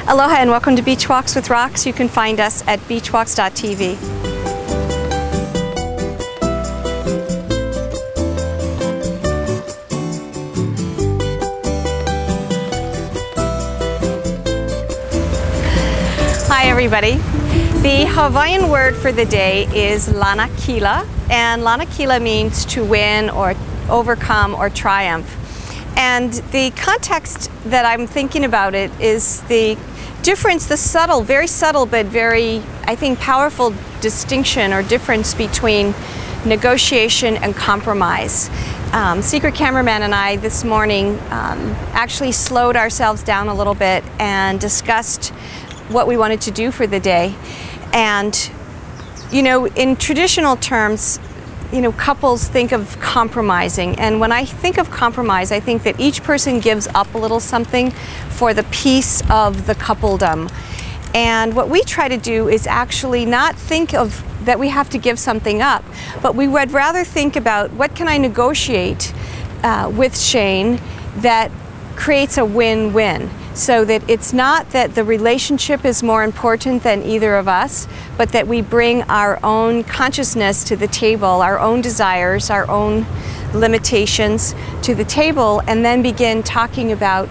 Aloha and welcome to Beach Walks with Rocks. You can find us at beachwalks.tv. Hi everybody. The Hawaiian word for the day is lanakila, and lanakila means to win or overcome or triumph. And the context that I'm thinking about it is the difference, the subtle, very subtle but very, I think, powerful distinction or difference between negotiation and compromise. Secret cameraman and I this morning actually slowed ourselves down a little bit and discussed what we wanted to do for the day. And, you know, in traditional terms, you know, couples think of compromising, and when I think of compromise, I think that each person gives up a little something for the peace of the coupledom. And what we try to do is actually not think of that we have to give something up, but we would rather think about what can I negotiate with Shane that creates a win-win. So that it's not that the relationship is more important than either of us, but that we bring our own consciousness to the table, our own desires, our own limitations to the table, and then begin talking about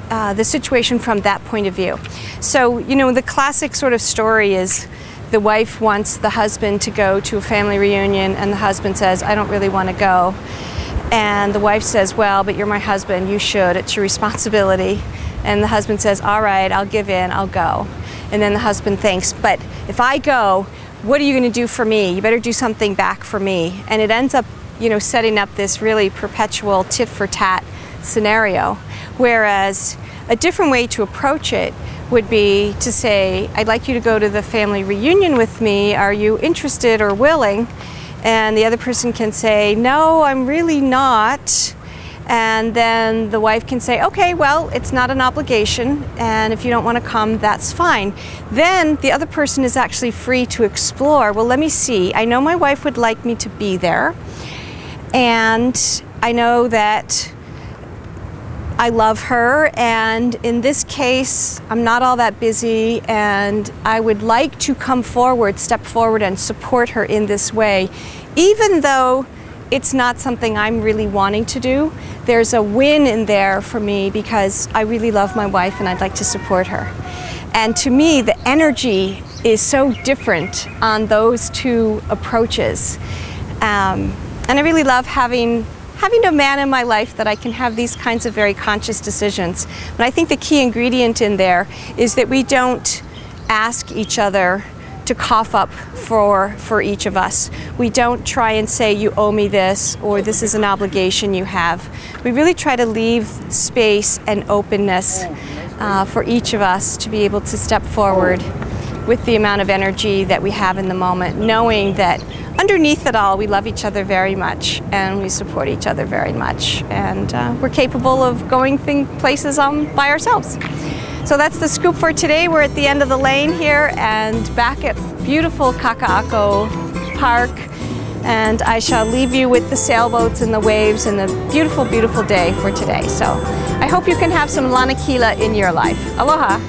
the situation from that point of view. So, you know, the classic sort of story is the wife wants the husband to go to a family reunion, and the husband says, I don't really want to go. And the wife says, well, but you're my husband, you should, it's your responsibility. And the husband says, all right, I'll give in, I'll go. And then the husband thinks, but if I go, what are you going to do for me? You better do something back for me. And it ends up, you know, setting up this really perpetual tit for tat scenario. Whereas a different way to approach it would be to say, I'd like you to go to the family reunion with me. Are you interested or willing? And the other person can say, no, I'm really not. And then the wife can say, okay, well, it's not an obligation, and if you don't want to come, that's fine. Then the other person is actually free to explore, well, let me see, I know my wife would like me to be there, and I know that I love her, and in this case, I'm not all that busy, and I would like to come forward, step forward and support her in this way, even though it's not something I'm really wanting to do. There's a win in there for me because I really love my wife and I'd like to support her. And to me, the energy is so different on those two approaches. And I really love having a man in my life that I can have these kinds of very conscious decisions. But I think the key ingredient in there is that we don't ask each other to cough up for each of us. We don't try and say, you owe me this, or this is an obligation you have. We really try to leave space and openness for each of us to be able to step forward with the amount of energy that we have in the moment, knowing that underneath it all, we love each other very much and we support each other very much. And we're capable of going places by ourselves. So that's the scoop for today. We're at the end of the lane here and back at beautiful Kaka'ako Park. And I shall leave you with the sailboats and the waves and the beautiful, beautiful day for today. So I hope you can have some lanakila in your life. Aloha.